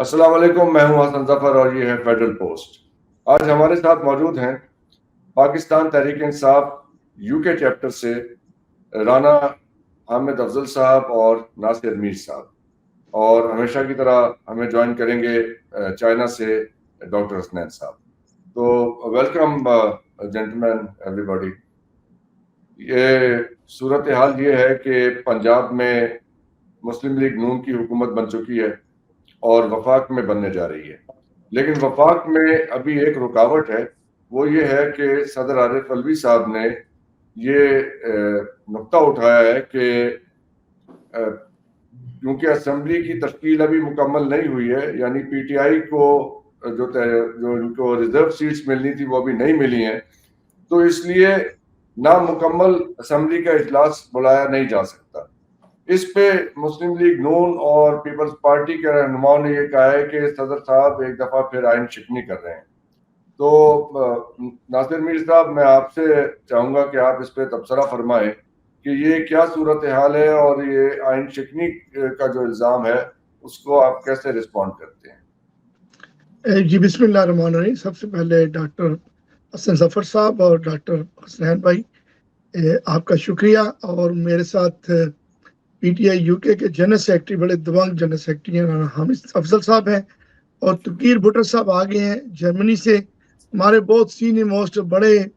अस्सलाम वालेकुम, मैं हूं हसन जफर और ये है फेडरल पोस्ट। आज हमारे साथ मौजूद हैं पाकिस्तान तहरीक इंसाफ यूके चैप्टर से राना हामिद अफजल साहब और नासिर मीर साहब, और हमेशा की तरह हमें ज्वाइन करेंगे चाइना से डॉक्टर हसनैन साहब। तो वेलकम जेंटलमैन एवरीबॉडी। ये सूरत हाल ये है कि पंजाब में मुस्लिम लीग नून की हुकूमत बन चुकी है और वफाक में बनने जा रही है, लेकिन वफाक में अभी एक रुकावट है। वो ये है कि सदर आरिफ अलवी साहब ने ये नुक्ता उठाया है कि क्योंकि असेंबली की तश्कील अभी मुकम्मल नहीं हुई है, यानी पीटीआई को जो उनको रिजर्व सीट्स मिलनी थी वो अभी नहीं मिली हैं, तो इसलिए नामुकम्मल असेंबली का इजलास बुलाया नहीं जा सकता। इस पे मुस्लिम लीग नून और पीपल्स पार्टी के रहनुमाओं ने यह कहा है कि सदर साहब एक दफा फिर आइन शिकनी कर रहे हैं। तो नासिर मीर साहब, मैं आपसे चाहूंगा कि आप इस पे तबसरा फरमाएं कि ये क्या सूरत हाल है और ये आइन शिकनी का जो इल्जाम है उसको आप कैसे रिस्पॉन्ड करते हैं? जी बिस्मिल्लाहिर्रहमानिर्रहीम। सबसे पहले डॉक्टर हसन जफर साहब और डॉक्टर हसनैन भाई, आपका शुक्रिया। और मेरे साथ पीटीआई यूके के जनरल सेक्रेटरी, बड़े दबंग जनरल सेक्रेटरी हैं, हामिद अफजल साहब हैं, और तकीर भुट्टर साहब आ गए हैं जर्मनी से। हमारे बहुत सीनियर मोस्ट बड़े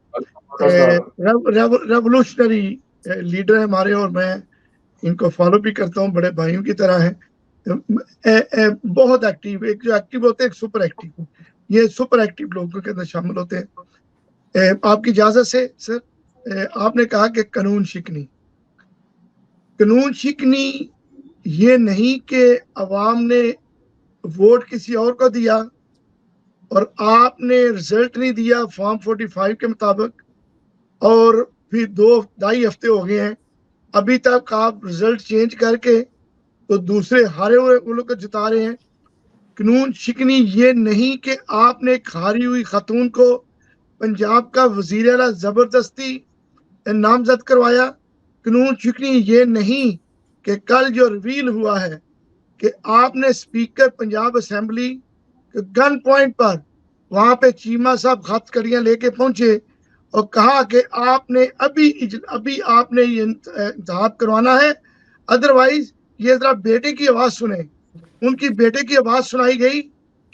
रेवोल्यूशनरी लीडर हैं हमारे, और मैं इनको फॉलो भी करता हूँ, बड़े भाइयों की तरह हैं। बहुत एक्टिव, एक जो एक्टिव होते हैं, एक सुपर एक्टिव, ये सुपर एक्टिव लोगों के अंदर शामिल होते हैं। आपकी इजाजत से सर, आपने कहा कि कानून शिकनी ये नहीं कि अवाम ने वोट किसी और को दिया और आपने रिजल्ट नहीं दिया फॉर्म 45 के मुताबिक, और फिर 2-2.5 हफ्ते हो गए हैं, अभी तक आप रिजल्ट चेंज करके तो दूसरे हारे हुए लोग को जिता रहे हैं। कानून शिकनी ये नहीं कि आपने एक हारी हुई खातून को पंजाब का वजीर आला जबरदस्ती नामजद करवाया। कानून शिकनी ये नहीं कि कल जो रिवील हुआ है कि आपने speaker Punjab assembly gun point पर वहां पे चीमा साहब हथकड़ियां लेके पहुंचे और कहा कि आपने अभी आपने ये इंतखाब करवाना है, अदरवाइज ये जरा बेटे की आवाज सुने। उनकी बेटे की आवाज सुनाई गई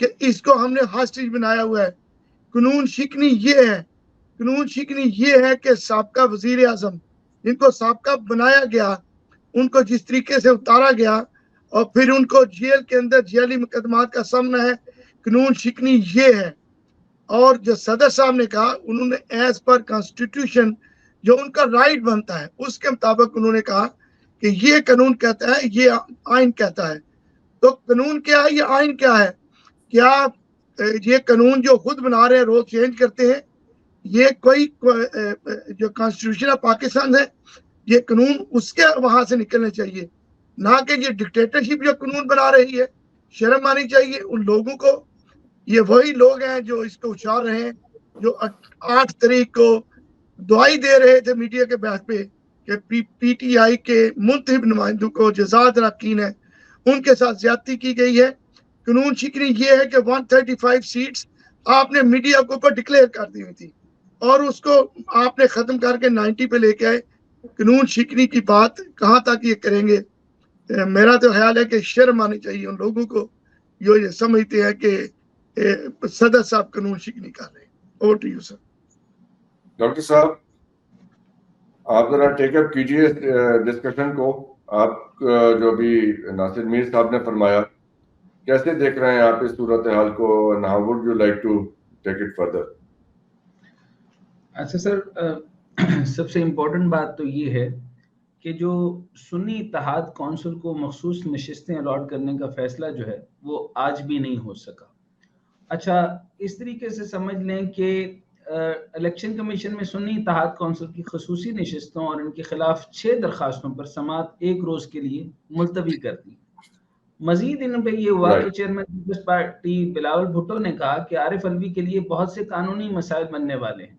कि इसको हमने हॉस्टेज बनाया हुआ है। कानून शिकनी ये है, कानून शिकनी ये है कि साबका वजीर आजम जिनको साबका बनाया गया, उनको जिस तरीके से उतारा गया और फिर उनको जेल के अंदर जेली मुकदमात का सामना है, कानून शिकनी ये है। और जो सदर साहब ने कहा, उन्होंने एज पर कॉन्स्टिट्यूशन जो उनका राइट बनता है उसके मुताबिक उन्होंने कहा कि ये कानून कहता है, ये आइन कहता है। तो कानून क्या है, ये आइन क्या है? क्या ये कानून जो खुद बना रहे हैं, रोज चेंज करते हैं, ये कोई जो कॉन्स्टिट्यूशन ऑफ पाकिस्तान है, ये कानून उसके वहां से निकलने चाहिए, ना कि ये डिक्टेटरशिप जो कानून बना रही है। शर्म आनी चाहिए उन लोगों को। ये वही लोग हैं जो इसको उछाल रहे हैं, जो 8 तारीख को दुआई दे रहे थे मीडिया के बैठ पे कि पीटीआई के मुंतखब नुमाइंदों को जजाद अरकान है, उनके साथ ज्यादती की गई है। कानून शिकनी ये है कि 135 सीट्स आपने मीडिया के ऊपर डिक्लेयर कर दी हुई थी और उसको आपने खत्म करके 90 पे लेके आए। कानून शिकनी की बात कहाँ तक ये करेंगे? मेरा तो ख्याल है कि शर्म आनी चाहिए उन लोगों को जो ये समझते हैं कि सदर साहब कानून शिकनी कर रहे हैं। Over to you sir. Doctor साहब, आप जरा टेकअप कीजिए डिस्कशन को। आप जो भी नासिर मीर साहब ने फरमाया, कैसे देख रहे हैं आप इस सूरत हाल को, and how would you like to take it further? अच्छा सर, सबसे इम्पोर्टेंट बात तो ये है कि जो सुन्नी इत्तेहाद कौंसिल को मखसूस नशिस्तें अलॉट करने का फैसला जो है वो आज भी नहीं हो सका। अच्छा, इस तरीके से समझ लें कि इलेक्शन कमीशन में सुन्नी इत्तेहाद कौंसिल की खसूसी नशिस्तों और इनके खिलाफ 6 दरखास्तों पर समाअत 1 रोज के लिए मुलतवी कर दी। मजीद इन पर यह हुआ कि chairman Peoples Party Bilawal Bhutto ने कहा कि आरिफ अलवी के लिए बहुत से कानूनी मसाइल बनने वाले हैं।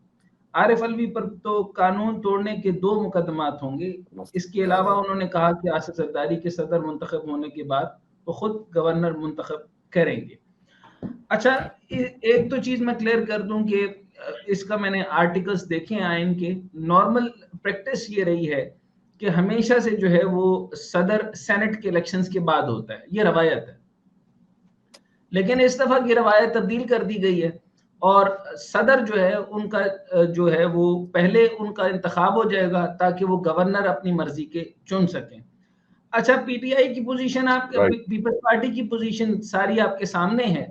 आरिफ अलवी पर तो कानून तोड़ने के 2 मुकदमात होंगे। इसके अलावा उन्होंने कहा कि आसिफ जरदारी के सदर मुंतखब होने के बाद वो खुद गवर्नर मुंतखब करेंगे। अच्छा, एक तो चीज मैं क्लियर कर दूं कि इसका मैंने आर्टिकल्स देखे हैं आइन के। नॉर्मल प्रैक्टिस ये रही है कि हमेशा से जो है वो सदर सेनेट के इलेक्शंस के बाद होता है, ये रवायत है। लेकिन इस दफा की रवायत तब्दील कर दी गई है और सदर जो है उनका जो है वो पहले उनका इंतखाब हो जाएगा ताकि वो गवर्नर अपनी मर्जी के चुन सकें। अच्छा, पीटीआई की पोजीशन, आपके पीपल्स पार्टी की पोजीशन सारी आपके सामने है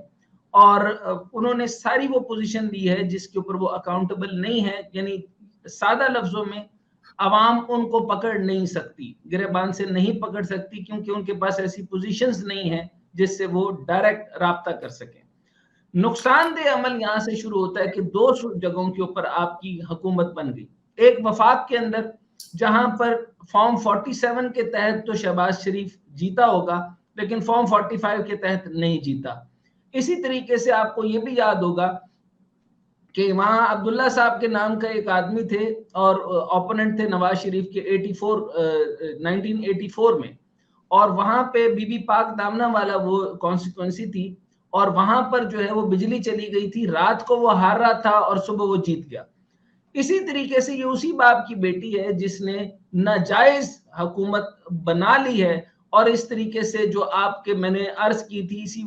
और उन्होंने सारी वो पोजीशन दी है जिसके ऊपर वो अकाउंटेबल नहीं है। यानी सादा लफ्जों में अवाम उनको पकड़ नहीं सकती, गिरबान से नहीं पकड़ सकती, क्योंकि उनके पास ऐसी पोजीशंस नहीं है जिससे वो डायरेक्ट राब्ता कर सकें। नुकसानदेह अमल यहां से शुरू होता है कि दो जगहों के ऊपर आपकी हुकूमत बन गई। एक वफाक के अंदर, जहां पर फॉर्म 47 के तहत तो शहबाज शरीफ जीता होगा, लेकिन फॉर्म 45 के तहत नहीं जीता। इसी तरीके से आपको ये भी याद होगा कि वहां अब्दुल्ला साहब के नाम का एक आदमी थे और ओपोनेंट थे नवाज शरीफ के 1984 में, और वहां पे बीबी पाक दामना वाला वो कॉन्स्टिट्यूएंसी थी और वहां पर जो है वो बिजली चली गई थी, रात को वो हार रहा था और सुबह वो जीत गया। इसी तरीके से ये उसी बाप की बेटी है जिसने नाजायज हुकूमत बना ली है। और इस तरीके से जो आपके मैंने अर्ज की थी इसी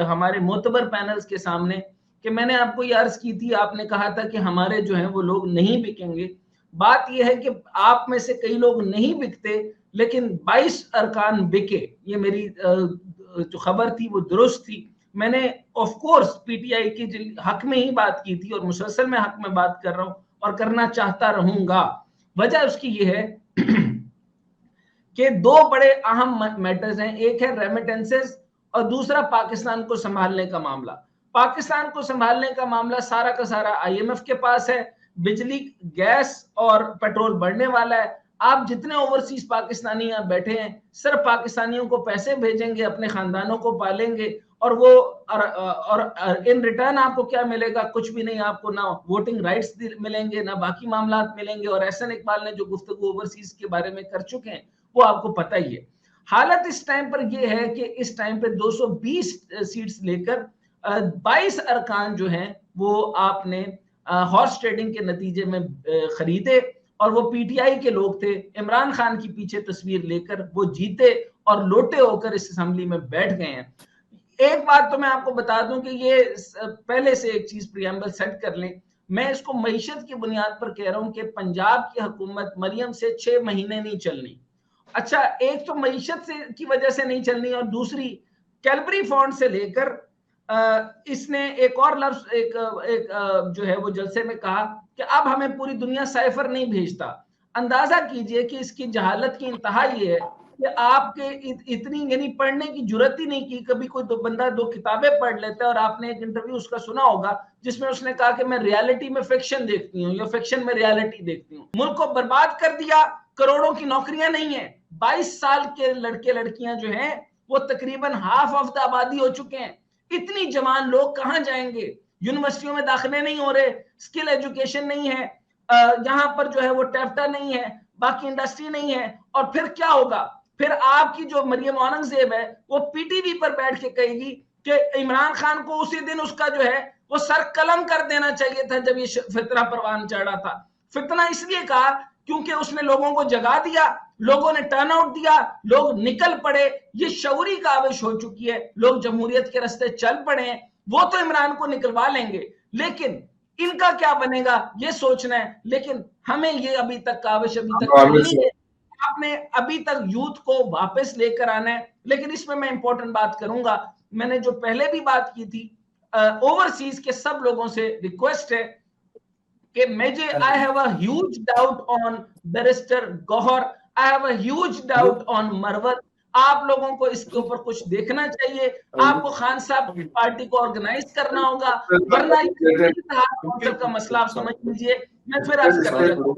हमारे मोतबर पैनल्स के सामने कि मैंने आपको ये अर्ज की थी, आपने कहा था कि हमारे जो हैं वो लोग नहीं बिकेंगे। बात यह है कि आप में से कई लोग नहीं बिकते, लेकिन 22 अरकान बिके। ये मेरी जो खबर थी वो दुरुस्त थी। मैंने ऑफ कोर्स पीटीआई के हक में ही बात की थी और मुसलसल में हक में बात कर रहा हूं और करना चाहता रहूंगा। वजह उसकी ये है कि दो बड़े अहम मैटर्स हैं, एक है रेमिटेंसेस और दूसरा पाकिस्तान को संभालने का मामला। पाकिस्तान को संभालने का मामला सारा का सारा आईएमएफ के पास है। बिजली, गैस और पेट्रोल बढ़ने वाला है। आप जितने ओवरसीज पाकिस्तानी यहाँ बैठे हैं, सिर्फ पाकिस्तानियों को पैसे भेजेंगे, अपने खानदानों को पालेंगे और वो और इन रिटर्न आपको क्या मिलेगा? कुछ भी नहीं। आपको ना वोटिंग राइट्स मिलेंगे, ना बाकी मामला मिलेंगे। और एहसन इकबाल ने जो गुफ्तगू ओवरसीज के बारे में कर चुके हैं वो आपको पता ही है। हालत इस टाइम पर यह है कि इस टाइम पे 220 सीट्स लेकर 22 अरकान जो हैं वो आपने हॉर्स ट्रेडिंग के नतीजे में खरीदे और वो पीटीआई के लोग थे। इमरान खान की पीछे तस्वीर लेकर वो जीते और लोटे होकर इस असेंबली में बैठ गए हैं। एक बात तो मैं आपको बता दूं कि ये पहले से एक चीज प्रियम्बल सेट कर लें, मैं इसको मईशत की बुनियाद पर कह रहा हूं कि पंजाब की हुकूमत मरियम से 6 महीने नहीं चलनी। अच्छा, एक तो मईशत से की वजह से नहीं चलनी और दूसरी कैलबरी फंड से लेकर इसने एक और लफ्ज एक जो है वो जलसे में कहा कि अब हमें पूरी दुनिया साइफर नहीं भेजता। अंदाजा कीजिए कि इसकी जहालत की इंतहा ये है कि आपके इतनी यानी पढ़ने की जरूरत ही नहीं की। कभी कोई बंदा 2 किताबें पढ़ लेता है और आपने एक इंटरव्यू उसका सुना होगा जिसमें उसने कहा कि मैं रियलिटी में फिक्शन देखती हूँ या फिक्शन में रियलिटी देखती हूँ। मुल्क को बर्बाद कर दिया, करोड़ों की नौकरियां नहीं है। 22 साल के लड़के लड़कियां जो हैं वो तकरीबन हाफ ऑफ द आबादी हो चुके हैं। इतनी जवान लोग कहां जाएंगे? यूनिवर्सिटियों में दाखिले नहीं हो रहे, स्किल एजुकेशन नहीं है, यहाँ पर जो है वो टैफ्टा नहीं है, बाकी इंडस्ट्री नहीं है। और फिर क्या होगा? फिर आपकी जो मरियम औरंगजेब है वो पीटीवी पर बैठ के कहेगी कि इमरान खान को उसी दिन उसका जो है वो सर कलम कर देना चाहिए था जब ये फितना परवान चढ़ा था। फितना इसलिए कहा क्योंकि उसने लोगों को जगा दिया, लोगों ने टर्न आउट दिया, लोग निकल पड़े। ये शऊरी काविश हो चुकी है, लोग जमहूरियत के रास्ते चल पड़े हैं। वो तो इमरान को निकलवा लेंगे, लेकिन इनका क्या बनेगा ये सोचना है। लेकिन हमें ये अभी तक काविश अभी तक नहीं है। आपने अभी तक यूथ को वापस लेकर आना है। लेकिन इसमें मैं इंपॉर्टेंट बात करूंगा, मैंने जो पहले भी बात की थी, ओवरसीज के सब लोगों से रिक्वेस्ट है कि मुझे I have a huge doubt on barrister Gauhar, I have a huge doubt on Marwat. आप लोगों को इसके ऊपर कुछ देखना चाहिए। आपको खान साहब की पार्टी को ऑर्गेनाइज करना होगा, वरना काउंसिल का मसला आप समझ लीजिए। मैं फिर अर्ज करने लगा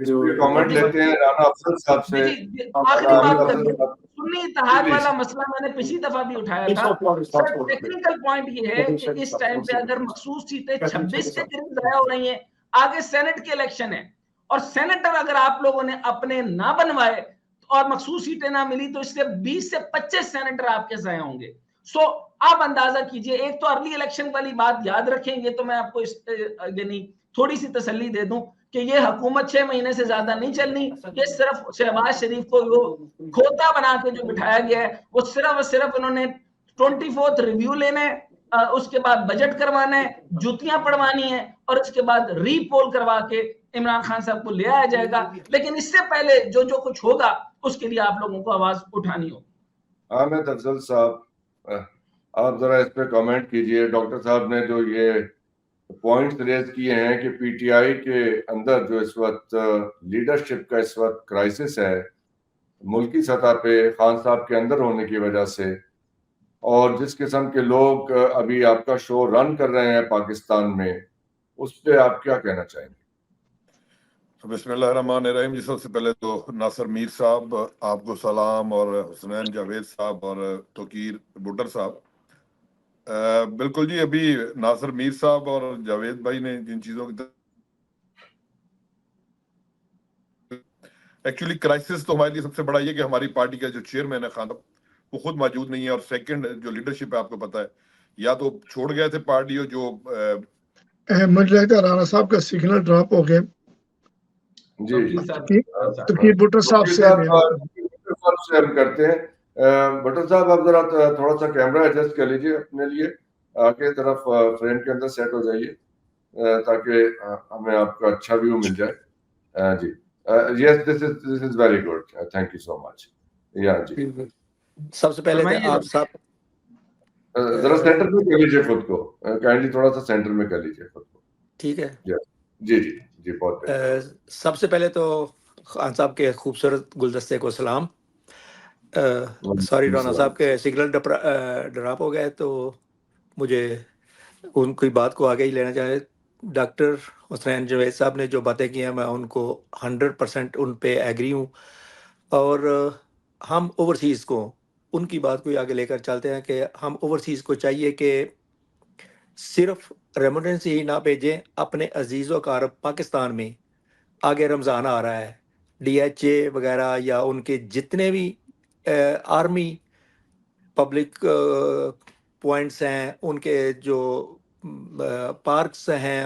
कमेंट लेते हैं राना अफजल साहब से। आखिरी बात कर, सुन्नी इत्तेहाद वाला मसला मैंने पिछली दफा भी उठाया था। सर, टेक्निकल पॉइंट ये है कि इस टाइम पे अगर मखसूस सीटें 26 के करीब जाया हो रही हैं, आगे सेनेट के इलेक्शन है और सेनेटर अगर आप लोगों ने अपने ना बनवाए तो और मखसूस सीटें ना मिली तो इससे 20 से 25 सेनेटर आपके ज़ाया होंगे। सो आप अंदाजा कीजिए, एक तो अर्ली इलेक्शन वाली बात याद रखेंगे तो मैं आपको इस यानी थोड़ी सी तसल्ली दे दूं कि ये हुकूमत 6 महीने से ज्यादा नहीं चलनी, ये सिर्फ शहबाज शरीफ को वो खोता बना के जो बिठाया गया है, वो सिर्फ और सिर्फ उन्होंने 24th रिव्यू लेना है, उसके बाद बजट करवाना है, जुतियां पड़वानी है और उसके बाद रीपोल करवा के इमरान खान साहब को ले आया जाएगा। लेकिन इससे पहले जो जो कुछ होगा उसके लिए आप लोगों को आवाज उठानी होगी। आमिर अफजल साहब, आप जरा इस पे कमेंट कीजिए। डॉक्टर साहब ने जो ये पॉइंट्स रेज किए हैं कि पीटीआई के अंदर जो इस वक्त लीडरशिप का इस वक्त क्राइसिस है मुल्की सतह पे खान साहब के अंदर होने की वजह से, और जिस किस्म के लोग अभी आपका शो रन कर रहे हैं पाकिस्तान में, उस पर आप क्या कहना चाहेंगे? तो बिस्मिल्लाहिर्रहमानिर्रहीम जी, सबसे पहले तो नासिर मीर साहब आपको सलाम, और हुसनैन जावेद साहब और तोकीर बुटर साहब। बिल्कुल जी, अभी नासिर मीर साहब और जावेद भाई ने जिन चीज़ों की एक्चुअली क्राइसिस तो हमारे लिए सबसे बड़ा ये कि हमारी पार्टी का जो चेयरमैन है खान, वो खुद मौजूद नहीं है, और सेकंड जो लीडरशिप है आपको पता है, या तो छोड़ गए थे पार्टी, और जो मुझे लगता है राणा साहब का सिग्नल ड्रॉप हो गया जी तकीर बुटर साहब से हम करते हैं। बुटर साहब, आप जरा थोड़ा सा कैमरा एडजस्ट कर लीजिए अपने लिए, आगे तरफ फ्रेम के अंदर सेट हो जाइए ताकि हमें आपका अच्छा व्यू मिल जाए। जी, yes, this is very good, thank you so much. या जी, सबसे पहले तो आप सब जरा सेंटर में कर लीजिए खुद को, काइंडली थोड़ा सा सेंटर में कर लीजिए खुद को, ठीक है? जी जी जी, बहुत सबसे पहले तो खान साहब के खूबसूरत गुलदस्ते को सलाम। सॉरी, राणा साहब के सिग्नल ड्रॉप हो गए, तो मुझे उनकी बात को आगे ही लेना चाहिए। डॉक्टर हुसैन जावेद साहब ने जो बातें की हैं, मैं उनको 100% उन पे एग्री हूँ, और हम ओवरसीज़ को उनकी बात को आगे लेकर चलते हैं कि हम ओवरसीज़ को चाहिए कि सिर्फ रेमिटेंस ही ना भेजें अपने अजीज़ व कारब पाकिस्तान में। आगे रमज़ान आ रहा है, DHA वगैरह या उनके जितने भी आर्मी पब्लिक पॉइंट्स हैं, उनके जो पार्क्स हैं,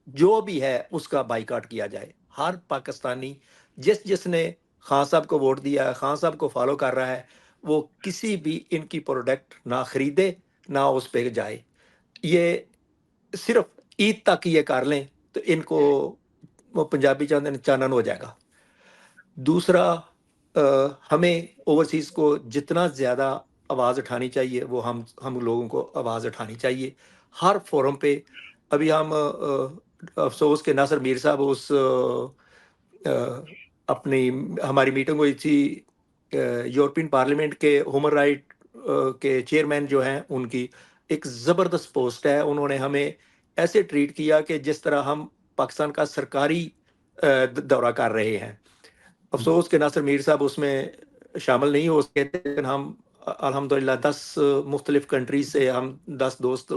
जो भी है उसका बाइकाट किया जाए। हर पाकिस्तानी जिसने खान साहब को वोट दिया है, खान साहब को फॉलो कर रहा है, वो किसी भी इनकी प्रोडक्ट ना ख़रीदे, ना उस पर जाए। ये सिर्फ ईद तक ये कर लें तो इनको वो पंजाबी चानन हो जाएगा। दूसरा, हमें ओवरसीज़ को जितना ज़्यादा आवाज़ उठानी चाहिए, वो हम लोगों को आवाज़ उठानी चाहिए हर फोरम पे। अभी हम अफसोस के नासिर मीर साहब उस अपनी हमारी मीटिंग हुई थी यूरोपियन पार्लियामेंट के ह्यूमन राइट के चेयरमैन जो हैं, उनकी एक ज़बरदस्त पोस्ट है। उन्होंने हमें ऐसे ट्रीट किया कि जिस तरह हम पाकिस्तान का सरकारी दौरा कर रहे हैं। अफसोस के नासिर मीर साहब उसमें शामिल नहीं हो सके, लेकिन हम अल्हम्दुलिल्लाह 10 मुख्तलिफ कंट्रीज से हम 10 दोस्त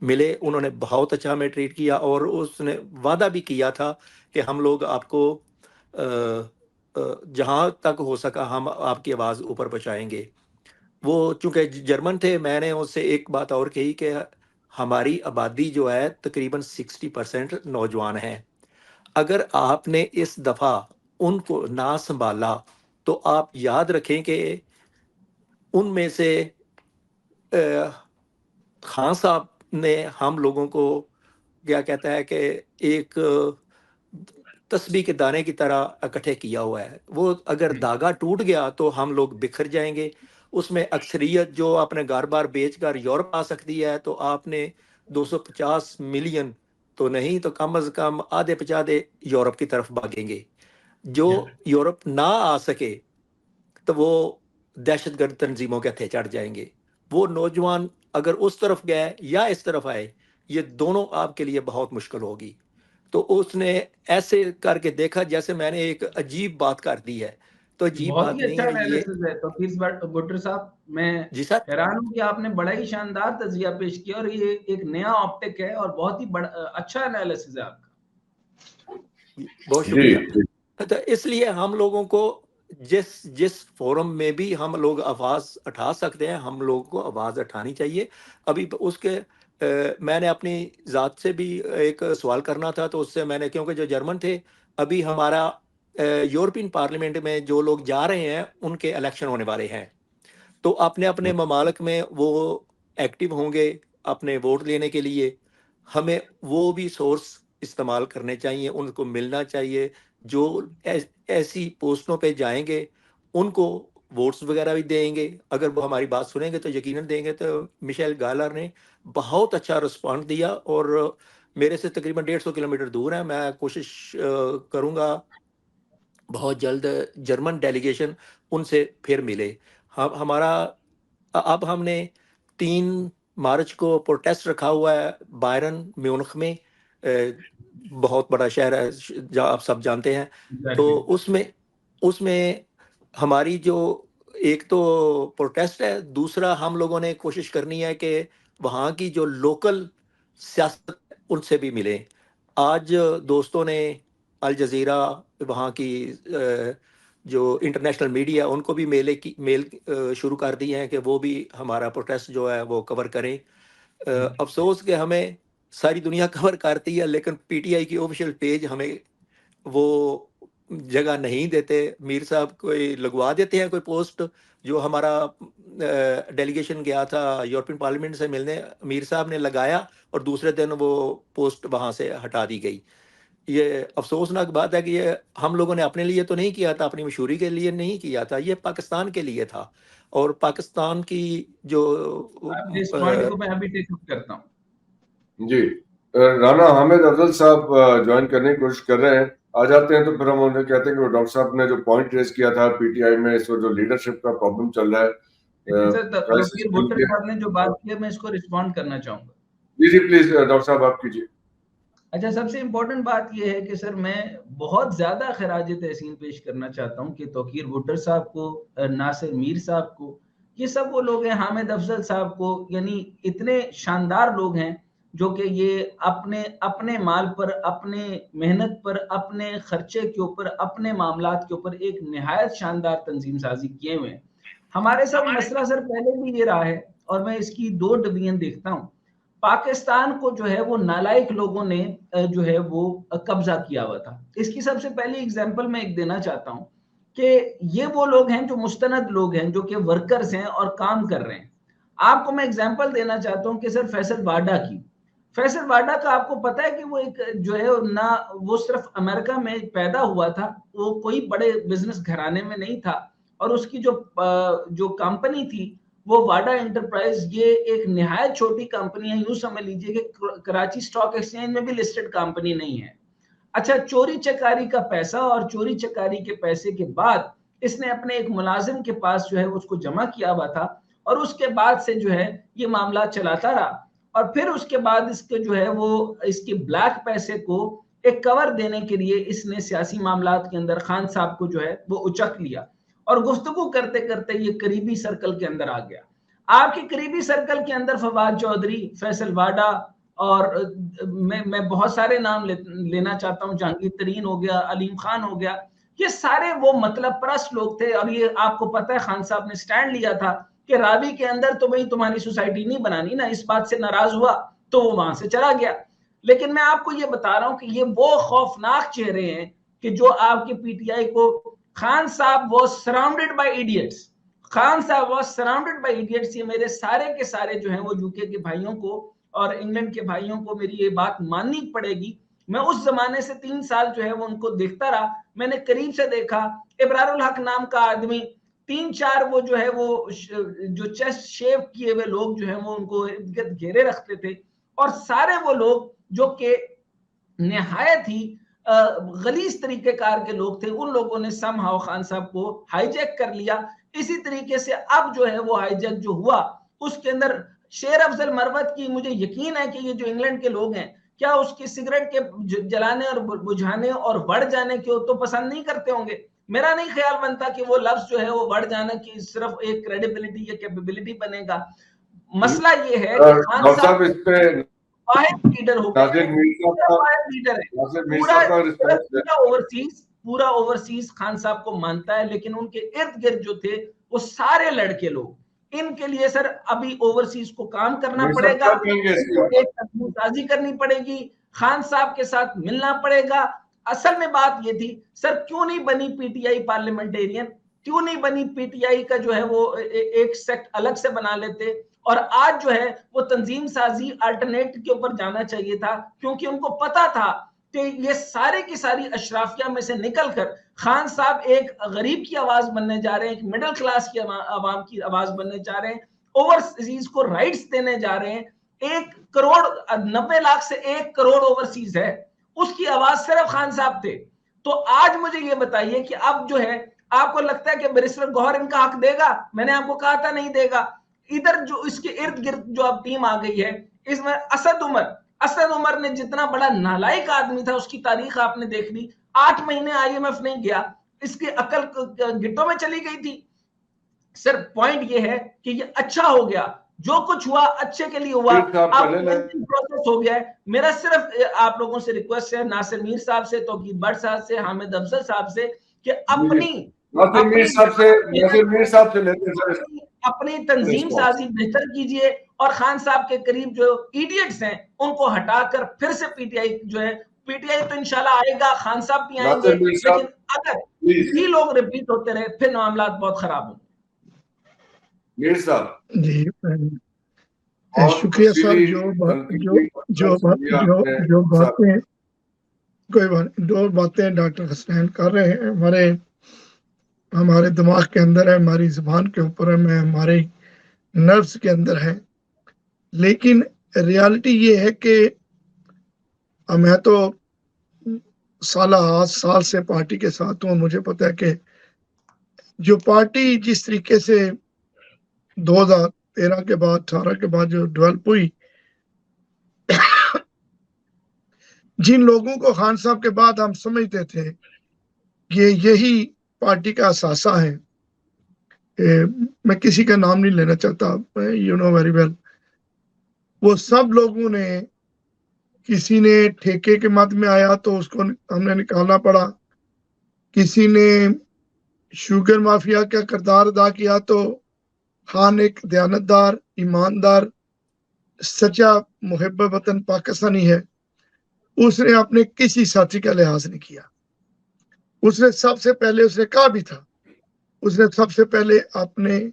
मिले। उन्होंने बहुत अच्छा हमें ट्रीट किया, और उसने वादा भी किया था कि हम लोग आपको जहाँ तक हो सका हम आपकी आवाज़ ऊपर पहुँचाएंगे। वो चूँकि जर्मन थे, मैंने उससे एक बात और कही कि हमारी आबादी जो है तकरीबन 60% नौजवान है। अगर आपने इस दफ़ा उनको ना संभाला तो आप याद रखें कि उनमें से खान साहब ने हम लोगों को क्या कहता है कि एक तस्बीह के दाने की तरह इकट्ठे किया हुआ है। वो अगर धागा टूट गया तो हम लोग बिखर जाएंगे। उसमें अक्सरियत जो अपने घर बार बेचकर यूरोप आ सकती है, तो आपने 250 मिलियन तो नहीं तो कम अज़ कम आधे पचाधे यूरोप की तरफ भागेंगे। जो यूरोप ना आ सके तो वो दहशतगर्द तंजीमों के हथे चढ़ जाएंगे। वो नौजवान अगर उस तरफ गए या इस तरफ आए, ये दोनों आपके लिए बहुत मुश्किल होगी। तो उसने ऐसे करके देखा जैसे मैंने एक अजीब बात कर दी है, तो अजीब बात नहीं है ये। तो प्लीज बुटर साहब, मैं जी सर, हैरान हूँ कि आपने बड़ा ही शानदार तजिया पेश किया, और ये एक नया ऑप्टिक है और बहुत ही बड़ा अच्छा एनालिसिस है आपका। बहुत शुक्रिया। तो इसलिए हम लोगों को जिस जिस फोरम में भी हम लोग आवाज़ उठा सकते हैं, हम लोगों को आवाज़ उठानी चाहिए। अभी उसके मैंने अपनी ज़ात से भी एक सवाल करना था, तो उससे मैंने, क्योंकि जो जर्मन थे, अभी हमारा यूरोपियन पार्लियामेंट में जो लोग जा रहे हैं उनके इलेक्शन होने वाले हैं, तो अपने अपने ममालिक में वो एक्टिव होंगे अपने वोट लेने के लिए। हमें वो भी सोर्स इस्तेमाल करने चाहिए, उनको मिलना चाहिए। जो ऐसी पोस्टों पे जाएंगे उनको वोट्स वगैरह भी देंगे, अगर वो हमारी बात सुनेंगे तो यकीनन देंगे। तो मिशेल गालर ने बहुत अच्छा रिस्पॉन्स दिया, और मेरे से तकरीबन 150 किलोमीटर दूर है। मैं कोशिश करूँगा बहुत जल्द जर्मन डेलीगेशन उनसे फिर मिले। हम हमारा अब हमने 3 मार्च को प्रोटेस्ट रखा हुआ है बायरन म्यूनिख में, बहुत बड़ा शहर है, जो आप सब जानते हैं। तो उसमें उसमें हमारी जो एक तो प्रोटेस्ट है, दूसरा हम लोगों ने कोशिश करनी है कि वहाँ की जो लोकल सियासत उनसे भी मिले। आज दोस्तों ने अल जज़ीरा, वहाँ की जो इंटरनेशनल मीडिया, उनको भी मेल शुरू कर दी हैं कि वो भी हमारा प्रोटेस्ट जो है वो कवर करें। अफसोस कि हमें सारी दुनिया कवर करती है, लेकिन पीटीआई की ऑफिशियल पेज हमें वो जगह नहीं देते। मीर साहब कोई लगवा देते हैं कोई पोस्ट, जो हमारा डेलीगेशन गया था यूरोपियन पार्लियामेंट से मिलने, मीर साहब ने लगाया और दूसरे दिन वो पोस्ट वहाँ से हटा दी गई। ये अफसोसनाक बात है कि ये हम लोगों ने अपने लिए तो नहीं किया था, अपनी मशहूरी के लिए नहीं किया था, ये पाकिस्तान के लिए था। और पाकिस्तान की जो आपके इस पॉइंट को मैं अभी टेक अप करता हूँ। जी, राना हामिद अफजल साहब ज्वाइन करने की कोशिश कर रहे हैं। आ जाते हैं तो फिर हम उन्हें कहते हैं कि डॉक्टर साहब ने जो पॉइंट रेज किया था पीटीआई में, इस वक्त जो लीडरशिप का प्रॉब्लम चल रहा है, तौकीर भुट्टर साहब ने जो बात की है मैं इसको रिस्पॉन्ड करना चाहूंगा। जी जी प्लीज डॉक्टर साहब आप कीजिए। अच्छा, सबसे इम्पोर्टेंट बात यह है कि सर मैं बहुत ज़्यादा खराज तहसीन पेश करना चाहता हूँ कि तौकीर भुट्टर साहब को, नासिर मीर साहब को, ये सब वो लोग हैं, हामिद अफजल साहब को, यानी इतने शानदार लोग हैं जो कि ये अपने अपने माल पर, अपने मेहनत पर, अपने खर्चे के ऊपर, अपने मामलात के ऊपर एक निहायत शानदार तंजीम साजी किए हुए हैं। हमारे साथ मसला सर पहले भी ये रहा है, और मैं इसकी 2 डिवीजन देखता हूँ। पाकिस्तान को जो है वो नालायक लोगों ने जो है वो कब्जा किया हुआ था। इसकी सबसे पहली एग्जांपल मैं एक देना चाहता हूं कि ये वो लोग हैं जो मुस्तनद लोग हैं, जो कि वर्कर्स हैं और काम कर रहे हैं। आपको मैं एग्जांपल देना चाहता हूं कि सर फैसल वाडा की, फैसल वाडा का आपको पता है कि वो एक जो है ना, वो सिर्फ अमेरिका में पैदा हुआ था, वो कोई बड़े बिजनेस घराने में नहीं था, और उसकी जो कंपनी थी वो वाडा एंटरप्राइज, ये एक निहायत छोटी कंपनी है। यूं समझ लीजिए कि कराची स्टॉक एक्सचेंज में भी लिस्टेड कंपनी नहीं है। अच्छा, चोरी चकारी का पैसा, और चोरी चकारी के पैसे के बाद इसने अपने एक मुलाजिम के पास जो है उसको जमा किया हुआ था, और उसके बाद से जो है ये मामला चलाता रहा। और फिर उसके बाद इसके जो है वो इसके ब्लैक पैसे को एक कवर देने के लिए इसने सियासी मामलात के अंदर खान साहब को जो है वो उचक लिया, और गुफ्तगू करते करते ये करीबी सर्कल के अंदर आ गया। आपके करीबी सर्कल के अंदर फवाद चौधरी, फैसल वाडा, और मैं बहुत सारे नाम लेना चाहता हूं, जहांगीर तरीन हो गया, अलीम खान हो गया, ये सारे वो मतलब परस्त लोग थे। और ये आपको पता है खान साहब ने स्टैंड लिया था कि रावी के अंदर तो भाई तुम्हारी सोसाइटी नहीं बनानी ना, इस बात से नाराज हुआ तो वो वहां से चला गया। लेकिन मैं आपको ये बता रहा हूं कि ये वो खौफनाक चेहरे हैं कि जो आपके पीटीआई को, खान साहब was surrounded by idiots, Khan साहब वाज सराउंडेड बाय इडियट्स। ये मेरे सारे के सारे जो हैं वो यूके के भाइयों को और इंग्लैंड के भाइयों को मेरी ये बात माननी पड़ेगी। मैं उस जमाने से 3 साल जो है वो उनको देखता रहा, मैंने करीब से देखा। इब्रारुल हक नाम का आदमी, 3-4 वो जो है वो जो चेस्ट शेव किए हुए लोग जो है वो उनको घेरे रखते थे, और सारे वो लोग जो कि निहायत ही गलीज तरीकेकार के लोग थे, उन लोगों ने समहाउ खान साहब को हाईजैक कर लिया। इसी तरीके से अब जो है वो हाईजैक जो हुआ उसके अंदर शेर अफजल मरवत की, मुझे यकीन है कि ये जो इंग्लैंड के लोग हैं, क्या उसकी सिगरेट के जलाने और बुझाने और बढ़ जाने को तो पसंद नहीं करते होंगे। मेरा नहीं ख्याल बनता कि वो लफ्ज जो है वो बढ़ जाने की सिर्फ एक क्रेडिबिलिटी या कैपेबिलिटी बनेगा। मसला ये है कि खान साहब इस पे लीडर हो गए, लीडर है पूरा ओवरसीज, पूरा ओवरसीज खान साहब को मानता है, लेकिन उनके इर्द गिर्द जो थे वो सारे लड़के लोग, इनके लिए सर अभी ओवरसीज को काम करना ये सब पड़ेगा, क्या कहेंगे इसके ऊपर? एक तजवीज़ करनी पड़ेगी, खान साहब के साथ मिलना पड़ेगा। असल में बात ये थी सर, क्यों नहीं बनी पीटीआई पार्लियामेंटेरियन, क्यों नहीं बनी पीटीआई का जो है वो एक सेक्ट अलग से बना लेते, और आज जो है वो तंजीम साजी अल्टरनेट के ऊपर जाना चाहिए था, क्योंकि उनको पता था कि ये सारे की सारी अशराफिया में से निकलकर खान साहब एक गरीब की आवाज बनने जा रहे हैं, एक मिडिल क्लास की आवाम की आवाज बनने जा रहे हैं, ओवरसीज को राइट्स देने जा रहे हैं। 1 करोड़ 90 लाख से 1 करोड़ ओवरसीज है, उसकी आवाज सिर्फ खान साहब थे। तो आज मुझे ये बताइए कि अब जो है आपको लगता है कि बैरिस्टर गौहर इनका हक देगा? मैंने आपको कहा था नहीं देगा। इधर जो इसके इर्द गिर्द जो अब टीम आ गई है, इसमें असद उमर ने जितना बड़ा नालायक आदमी था, उसकी तारीख आपने देख ली। 8 महीने आईएमएफ नहीं गया, इसकी अकल गिट्टों में चली गई थी। सर पॉइंट ये है कि ये अच्छा हो गया, जो कुछ हुआ अच्छे के लिए हुआ, अब प्रोसेस हो गया है। मेरा सिर्फ आप लोगों से रिक्वेस्ट है, नासिर मीर साहब से, तौकीर भट्ट साहब से, हामिद अफजल साहब से, कि अपनी तंजीम साजी बेहतर कीजिए, और खान साहब के करीब जो इडियट्स हैं उनको हटाकर फिर से पीटीआई जो है, पीटीआई तो इंशाल्लाह आएगा, खान साहब भी आएंगे, लेकिन अगर ये लोग रिपीट होते रहे फिर मामला बहुत खराब होंगे। मीर साहब जी, शुक्रिया सर। जो बातें कोई बात, जो बातें डॉक्टर हसनैन कर रहे हैं हमारे दिमाग के अंदर है, हमारी जुबान के ऊपर है, हमारे नर्व्स के अंदर है। लेकिन रियलिटी ये है कि मैं तो साल से पार्टी के साथ हूँ। मुझे पता है कि जो पार्टी जिस तरीके से 2013 के बाद 18 के बाद जो डेवलप हुई, जिन लोगों को खान साहब के बाद हम समझते थे कि यही पार्टी का असासा है, मैं किसी का नाम नहीं लेना चाहता, यू नो वेरी वेल, वो सब लोगों ने, किसी ने ठेके के मद में आया तो उसको हमने निकालना पड़ा, किसी ने शुगर माफिया का किरदार अदा किया तो खान एक दयानतदार, ईमानदार, सच्चा मुहिब वतन पाकिस्तानी है, उसने अपने किसी साथी का लिहाज नहीं किया। उसने सबसे पहले, उसने कहा भी था, उसने सबसे पहले अपने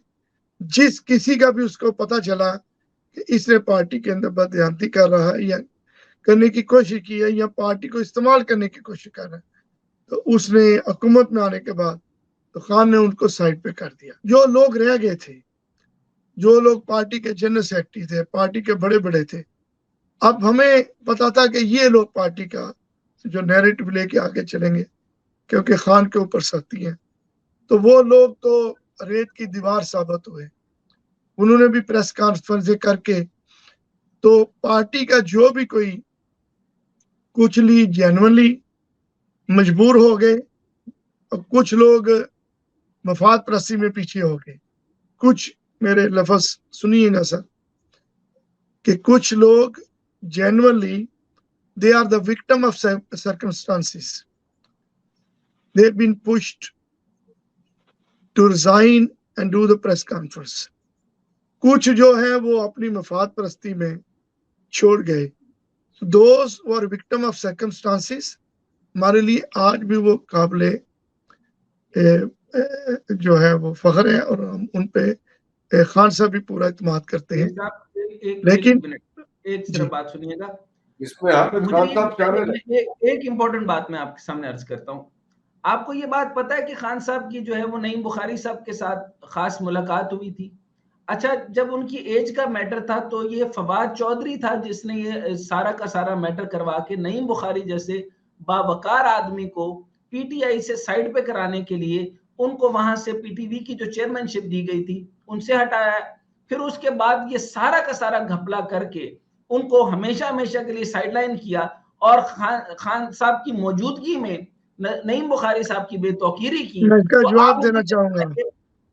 जिस किसी का भी उसको पता चला कि इसने पार्टी के अंदर बदयांती कर रहा है या करने की कोशिश की है या पार्टी को इस्तेमाल करने की कोशिश कर रहा है, तो उसने हुकूमत में आने के बाद तो खान ने उनको साइड पे कर दिया। जो लोग रह गए थे, जो लोग पार्टी के जनरल सेक्रेटरी थे, पार्टी के बड़े बड़े थे, अब हमें पता था कि ये लोग पार्टी का जो नैरेटिव लेके आगे चलेंगे, क्योंकि खान के ऊपर सख्ती है, तो वो लोग तो रेत की दीवार साबित हुए। उन्होंने भी प्रेस कॉन्फ्रेंस करके तो पार्टी का जो भी कोई कुछ ली जेन्युइनली मजबूर हो गए, और कुछ लोग मफाद परस्ती में पीछे हो गए। कुछ, मेरे लफ्ज सुनिएगा सर, कि कुछ लोग genuinely they are the victim of circumstances, they have been pushed to resign and do the press conference. कुछ जो है वो अपनी मफाद परस्ती में छोड़ गए। Those who are victim of circumstances, हमारे लिए आज भी वो काबिले जो है वो फख्र है, और हम उन पे खान साहब भी पूरा इत्मीनान करते हैं। लेकिन एक सिर्फ बात सुनिएगा, इसमें खान साहब एक इम्पोर्टेंट बात मैं आपके सामने अर्ज करता हूँ। आपको ये बात पता है कि खान साहब की जो है वो नईम बुखारी साहब के साथ खास मुलाकात हुई थी। अच्छा, जब उनकी एज का मैटर था तो ये फवाद चौधरी था जिसने ये सारा का सारा मैटर करवा के नईम बुखारी जैसे बावकार आदमी को पीटीआई से साइड पे कराने के लिए उनको वहां से पीटीवी की जो चेयरमैनशिप दी गई थी उनसे हटाया। फिर उसके बाद ये सारा का सारा घपला करके उनको हमेशा हमेशा के लिए साइडलाइन किया, और खान साहब की मौजूदगी में नईम बुखारी साहब की बेतौकीरी की। इसका जवाब देना चाहूंगा।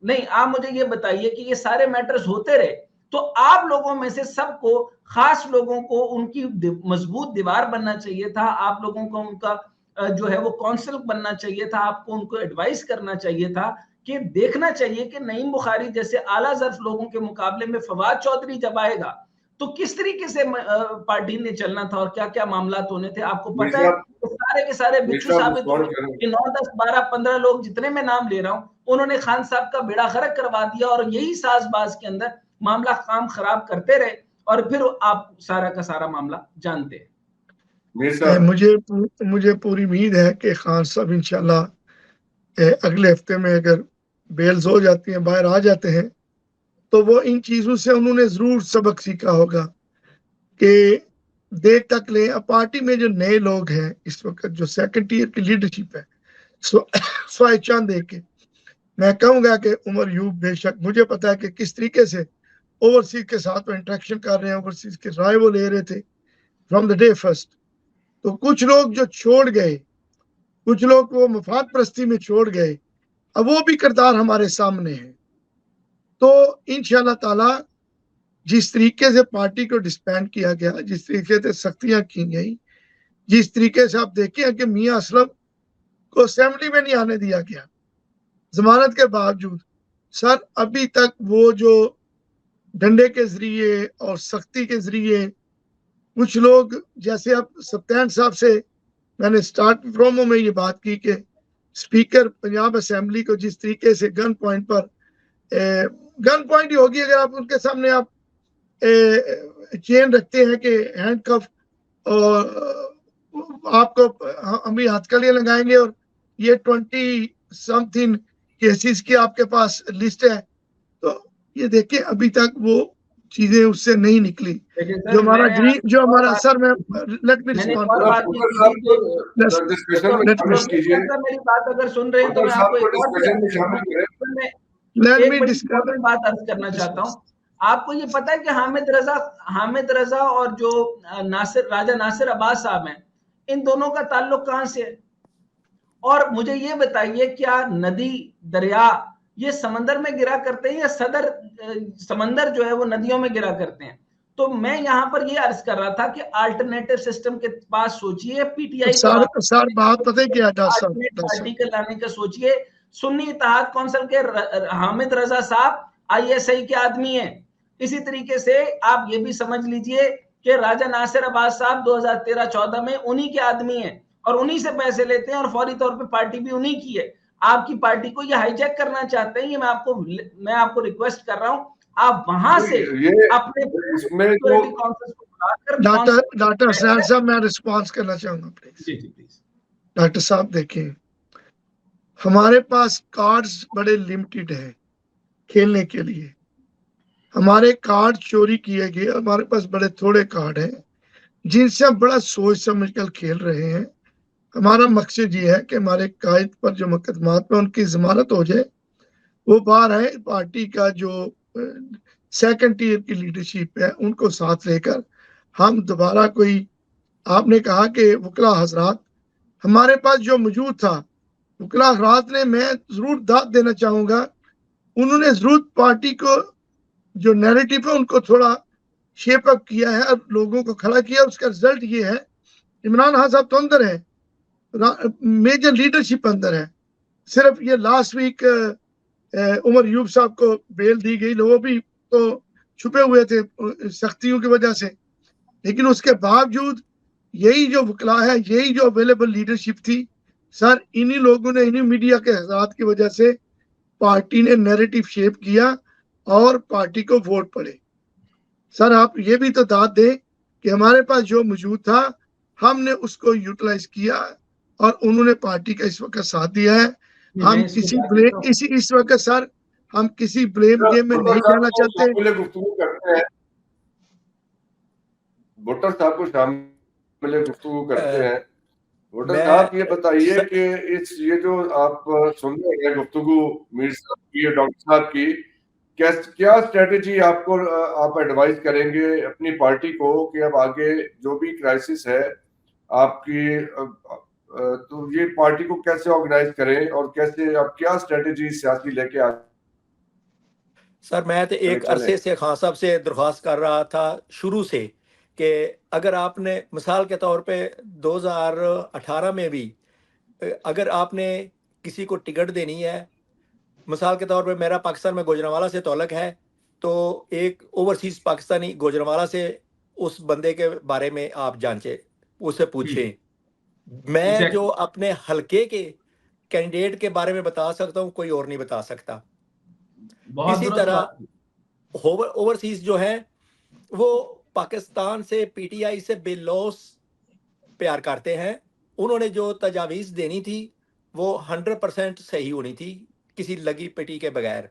नहीं, आप मुझे ये बताइए कि ये सारे मैटर्स होते रहे तो आप लोगों में से सबको, खास लोगों को उनकी मजबूत दीवार बनना चाहिए था। आप लोगों को उनका जो है वो कौंसल बनना चाहिए था, आपको उनको एडवाइस करना चाहिए था कि देखना चाहिए कि नईम बुखारी जैसे आला ज़र्फ लोगों के मुकाबले में फवाद चौधरी जब आएगा तो किस तरीके से पार्टी ने चलना था और क्या क्या मामला होने थे। आपको पता है सारे के सारे बिच्छू साबित हुए कि 9, 10, 12, 15 लोग जितने मैं नाम ले रहा हूँ उन्होंने खान साहब का बेड़ा गर्क करवा दिया और यही साजबाज के अंदर मामला काम खराब करते रहे और फिर आप सारा का सारा मामला जानते हैं। मुझे पूरी उम्मीद है कि खान साहब इंशाल्लाह अगले हफ्ते में अगर बेल्स हो जाती हैं, बाहर आ जाते हैं, तो वो इन चीजों से उन्होंने जरूर सबक सीखा होगा कि देख तक ले। अब पार्टी में जो नए लोग हैं इस वक्त, जो सेकंड टीयर की लीडरशिप है, स्वाय चांद देख के मैं कहूंगा कि उमर यूब बेशक, मुझे पता है कि किस तरीके से ओवरसीज के साथ वो इंटरेक्शन कर रहे हैं, ओवरसीज के राय वो ले रहे थे फ्रॉम द डे फर्स्ट। तो कुछ लोग जो छोड़ गए, कुछ लोग वो मफाद परस्ती में छोड़ गए, अब वो भी किरदार हमारे सामने है। तो इंशाल्लाह ताला जिस तरीके से पार्टी को डिस्बैंड किया गया, जिस तरीके से सख्तियां की गई, जिस तरीके से आप देखें कि मियां असलम को असेंबली में नहीं आने दिया गया जमानत के बावजूद, सर अभी तक वो जो डंडे के जरिए और सख्ती के जरिए कुछ लोग, जैसे अब सत्यान साहब से मैंने स्टार्ट प्रोमो में ये बात की कि स्पीकर पंजाब असेंबली को जिस तरीके से गन पॉइंट पर, गन पॉइंट ही होगी अगर आप उनके सामने आप चेन रखते हैं कि हैंडकफ और आपको हम भी हथकड़ियां लगाएंगे और ये 20 समथिंग केसेस की आपके पास लिस्ट है। तो ये देखिए अभी तक वो चीजें उससे नहीं निकली। जो हमारा जो हमारा सर मैं लेट मी मेरी बात अगर सुन रहे हैं तो मैं आपको एक बात अर्ज करना चाहता हूँ। आपको ये पता है कि हामिद रजा और जो राजा नासिर अब्बास साहब हैं, इन दोनों का ताल्लुक कहां से है? और मुझे ये बताइए, क्या नदी दरिया ये समंदर में गिरा करते हैं या समंदर जो है वो नदियों में गिरा करते हैं? तो मैं यहाँ पर ये अर्ज कर रहा था कि अल्टरनेटिव सिस्टम के पास सोचिए, पीटीआई सर बात पता है क्या पार्टी के लाने का सोचिए। सुन्नी इत्तेहाद कौंसिल के हामिद रजा साहब आईएसआई के आदमी हैं। इसी तरीके से आप ये भी समझ लीजिए कि राजा नासिर अब्बास साहब 2013-14 में उन्हीं के आदमी हैं और उन्हीं से पैसे लेते हैं और फौरी तौर पे पार्टी भी उन्हीं की है। आपकी पार्टी को ये हाईजैक करना चाहते हैं। ये मैं आपको रिक्वेस्ट कर रहा हूं, आप वहां से अपने डॉक्टर साहब मैं रिस्पांस करना चाहूंगा प्लीज। डॉक्टर साहब देखिए, हमारे पास कार्ड्स बड़े लिमिटेड है खेलने के लिए। हमारे कार्ड चोरी किए गए, हमारे पास बड़े थोड़े कार्ड हैं जिनसे हम बड़ा सोच समझ कर खेल रहे हैं। हमारा मकसद ये है कि हमारे कायद पर जो मुकदमात में उनकी जमानत हो जाए, वो बाहर है। पार्टी का जो सेकंड टीयर की लीडरशिप है उनको साथ लेकर हम दोबारा कोई, आपने कहा कि वकला हजरात हमारे पास जो मौजूद था, वकला हजरात ने, मैं जरूर दाद देना चाहूंगा, उन्होंने जरूर पार्टी को जो नैरेटिव है उनको थोड़ा शेप अप किया है और लोगों को खड़ा किया। उसका रिजल्ट ये है, इमरान खान साहब तो अंदर है, मेजर लीडरशिप अंदर है। सिर्फ ये लास्ट वीक उमर यूब साहब को बेल दी गई, वो भी तो छुपे हुए थे सख्तियों की वजह से, लेकिन उसके बावजूद यही जो वकला है, यही जो अवेलेबल लीडरशिप थी सर, इन्हीं लोगों ने, इन्हीं मीडिया के हज़ात की वजह से पार्टी ने नैरेटिव शेप किया और पार्टी को वोट पड़े। सर आप ये भी तो दाद दें कि हमारे पास जो मौजूद था हमने उसको यूटिलाइज किया और उन्होंने पार्टी का इस वक्त साथ दिया है। हम किसी ब्लेम इस वक्त सर हम किसी ब्लेम गेम में नहीं जाना चाहते। भुट्टर साहब को शामिल गुफ्तगू करते हैं। भुट्टर साहब ये बताइए कि ये जो आप सुन रहे हैं गुफ्तगू मीर साहब की, डॉक्टर साहब की, क्या स्ट्रेटेजी आपको आप एडवाइस करेंगे अपनी पार्टी को कि अब आगे जो भी क्राइसिस है आपकी, तो ये पार्टी को कैसे ऑर्गेनाइज करें और कैसे आप क्या स्ट्रेटेजी सियासी लेके आ? सर मैं तो एक अरसे से खान साहब से दरख्वास्त कर रहा था शुरू से कि अगर आपने मिसाल के तौर पे 2018 में भी अगर आपने किसी को टिकट देनी है, मिसाल के तौर पे मेरा पाकिस्तान में गुजरांवाला से तौलक है, तो एक ओवरसीज पाकिस्तानी गुजरांवाला से उस बंदे के बारे में आप जांचें, उससे पूछें। मैं Exactly. जो अपने हलके के कैंडिडेट के बारे में बता सकता हूँ, कोई और नहीं बता सकता। बहुत इसी दुरुस्त तरह बात। ओवरसीज जो है वो पाकिस्तान से, पीटीआई से बेलौस प्यार करते हैं। उन्होंने जो तजावीज़ देनी थी वो 100% सही होनी थी, किसी लगी पिटी के बगैर।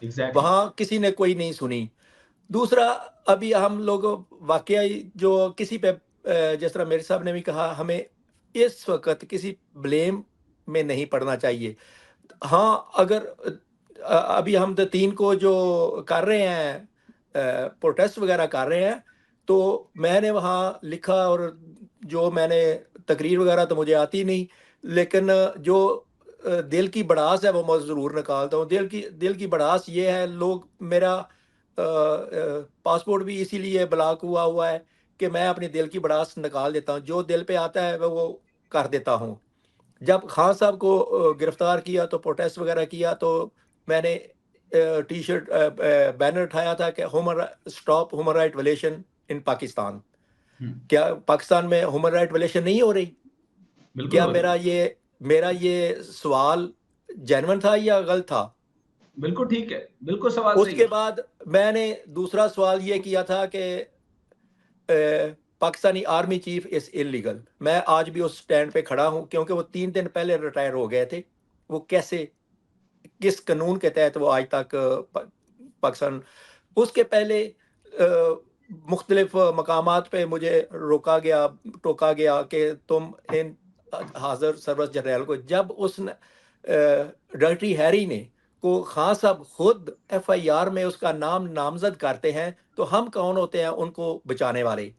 Exactly. वहाँ किसी ने कोई नहीं सुनी। दूसरा, अभी हम लोग वाकया जो किसी पे जिस तरह मेरे साहब ने भी कहा, हमें इस वक्त किसी ब्लेम में नहीं पड़ना चाहिए। हाँ, अगर अभी हम 3 को जो कर रहे हैं, प्रोटेस्ट वगैरह कर रहे हैं, तो मैंने वहाँ लिखा, और जो मैंने तकरीर वगैरह तो मुझे आती नहीं, लेकिन जो दिल की भड़ास है वो मैं ज़रूर निकालता हूँ। दिल की भड़ास ये है, लोग मेरा पासपोर्ट भी इसीलिए ब्लॉक हुआ है कि मैं अपनी दिल की भड़ास निकाल देता हूँ, जो दिल पे आता है वो कर देता हूँ। जब खान साहब को गिरफ्तार किया तो प्रोटेस्ट वगैरह किया, तो मैंने टी शर्ट बैनर उठाया था कि स्टॉप ह्यूमन राइट वायलेशन इन पाकिस्तान। क्या पाकिस्तान में ह्यूमन राइट वायलेशन नहीं हो रही? क्या बिल्कुल मेरा ये सवाल जेन्युइन था या गलत था? बिल्कुल ठीक है, बिल्कुल सवाल सही उसके है। बाद मैंने दूसरा सवाल ये किया था कि Pakistani army chief is illegal. मैं आज भी उस स्टैंड पे खड़ा हूं, क्योंकि वो 3 दिन पहले रिटायर हो गए थे। वो कैसे, किस कानून के तहत वो आज तक पाकिस्तान। उसके पहले मुख्तलिफ मकामात पे मुझे रोका गया, टोका गया कि तुम इन हाजिर सर्विस जनरल को, जब उसने डॉक्टर हैरी ने को खान साहब खुद एफआईआर में उसका नाम नामजद करते हैं, तो हम कौन होते हैं उनको बचाने वाले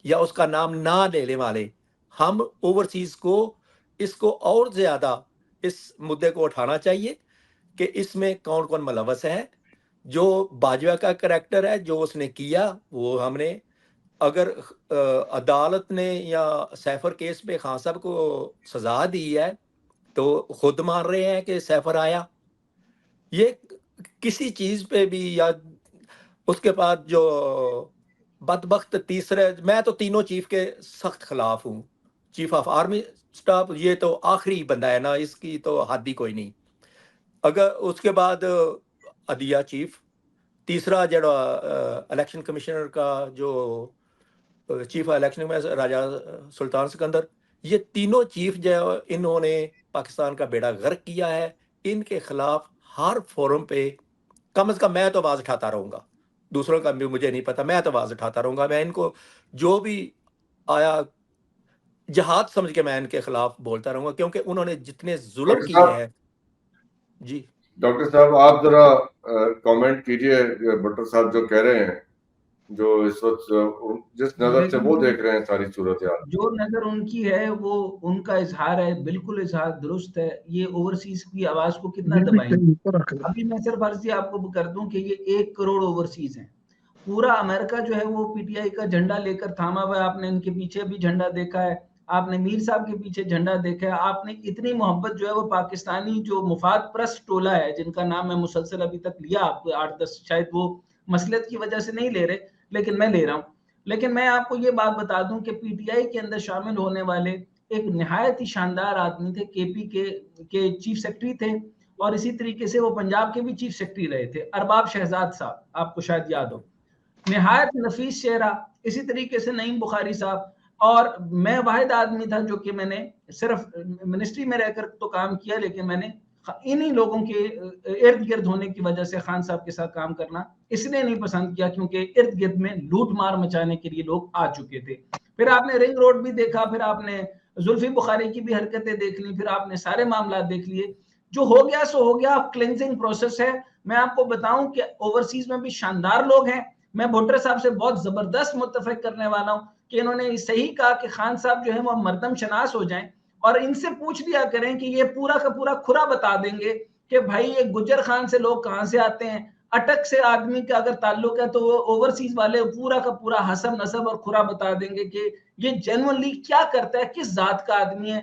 या उसका नाम ना लेने वाले? हम ओवरसीज को इसको और ज्यादा इस मुद्दे को उठाना चाहिए कि इसमें कौन कौन मुलव्वस है। जो बाजवा का करैक्टर है, जो उसने किया, वो हमने, अगर अदालत ने या सैफर केस पे खान साहब को सजा दी है, तो खुद मान रहे हैं कि सैफर आया। ये किसी चीज पे भी, या उसके बाद जो बदबख्त तीसरे, मैं तो तीनों चीफ के सख्त खिलाफ हूँ। चीफ ऑफ आर्मी स्टाफ ये तो आखिरी बंदा है ना, इसकी तो हद ही कोई नहीं। अगर उसके बाद अदिया चीफ, तीसरा जो इलेक्शन कमिश्नर का जो चीफ इलेक्शन में राजा सुल्तान सिकंदर, ये तीनों चीफ जो इन्होंने पाकिस्तान का बेड़ा गर्क किया है, इनके खिलाफ हर फोरम पे कम से कम मैं तो आवाज उठाता रहूंगा। दूसरों का भी मुझे नहीं पता, मैं तो आवाज उठाता रहूंगा। मैं इनको जो भी आया जहाद समझ के मैं इनके खिलाफ बोलता रहूंगा, क्योंकि उन्होंने जितने जुल्म डॉक्टर किए साहब हैं। जी डॉक्टर साहब आप जरा कमेंट कीजिए, भुट्टो साहब जो कह रहे हैं, जो इस वक्त जिस नजर से लेकिन वो देख रहे हैं सारी सूरत हाल। जो नजर उनकी है वो उनका इजहार है, बिल्कुल इजहार दुरुस्त है। ये ओवरसीज की आवाज को कितना ये भी दबाएंगे? कहीं ऊपर रख दो। अभी मैं सिर्फ अर्जी आपको कर दूं कि ये 1 करोड़ ओवरसीज हैं। पूरा अमेरिका जो है वो पीटीआई का झंडा लेकर थामा हुआ है। आपने इनके पीछे भी झंडा देखा है, आपने मीर साहब के पीछे झंडा देखा है। आपने इतनी मोहब्बत जो है वो पाकिस्तानी जो मुफाद परस्त टोला है, जिनका नाम मैं मुसलसल अभी तक लिया आपको 8-10, शायद वो मसलत की वजह से नहीं ले रहे, लेकिन मैं ले रहा हूँ। लेकिन मैं आपको ये बात बता दूं कि पीटीआई के अंदर शामिल होने वाले एक निहायत ही शानदार आदमी थे, केपी के चीफ सेक्रेटरी थे, और इसी तरीके से वो पंजाब के भी चीफ सेक्रेटरी रहे थे, अरबाब शहजाद साहब, आपको शायद याद हो। निहायत नफीस चेहरा। इसी तरीके से नईम बुखारी साहब। और मैं वाहिद आदमी था जो कि मैंने सिर्फ मिनिस्ट्री में रहकर तो काम किया, लेकिन मैंने इन्हीं लोगों के इर्द गिर्द होने की वजह से खान साहब के साथ काम करना इसलिए नहीं पसंद किया क्योंकि इर्द गिर्द में लूट मार मचाने के लिए लोग आ चुके थे। फिर आपने रिंग रोड भी देखा, फिर आपने जुल्फी बुखारी की भी हरकतें देख ली, फिर आपने सारे मामला देख लिए। जो हो गया सो हो गया, क्लेंजिंग प्रोसेस है। मैं आपको बताऊं कि ओवरसीज में भी शानदार लोग हैं। मैं भुट्टो साहब से बहुत जबरदस्त मुत्तफिक करने वाला हूं कि इन्होंने सही कहा कि खान साहब जो है वो मर्दम शनास हो जाएं, और इनसे पूछ लिया करें कि ये पूरा का पूरा खुरा बता देंगे कि भाई ये गुज्जर खान से लोग कहां से आते हैं, अटक से आदमी का अगर ताल्लुक है तो वो ओवरसीज वाले पूरा का पूरा हसब नसब और खुरा बता देंगे कि ये जेन्युइनली क्या करता है, किस जात का आदमी है।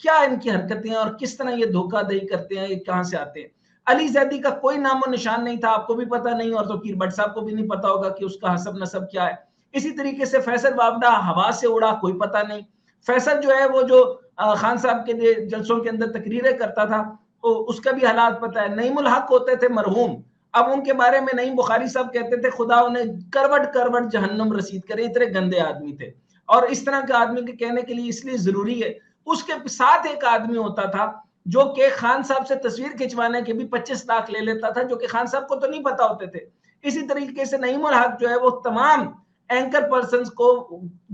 क्या इनकी हरकतें हैं और किस तरह ये धोखाधड़ी करते हैं, ये कहां से आते हैं। अली जैदी का कोई नामो निशान नहीं था, आपको भी पता नहीं और तो भट्ट साहब को भी नहीं पता होगा कि उसका हसब नसब क्या है। इसी तरीके से फैसल वावड़ा हवा से उड़ा, कोई पता नहीं। फैसल जो है वो जो खान साहब के जलसों के अंदर तकरीरें करता था, तो उसका भी हालात पता है। नईमुल हक होते थे मरहूम, अब उनके बारे में नईम बुखारी साहब कहते थे खुदा उन्हें करवट करवट जहन्नम रसीद करे, इतने गंदे आदमी थे। और इस तरह के आदमी के कहने के लिए इसलिए जरूरी है। उसके साथ एक आदमी होता था जो कि खान साहब से तस्वीर खिंचवाने के भी 25 लाख ले लेता था, जो कि खान साहब को तो नहीं पता होते थे। इसी तरीके से नईमुल हक जो है वो तमाम एंकर पर्सन को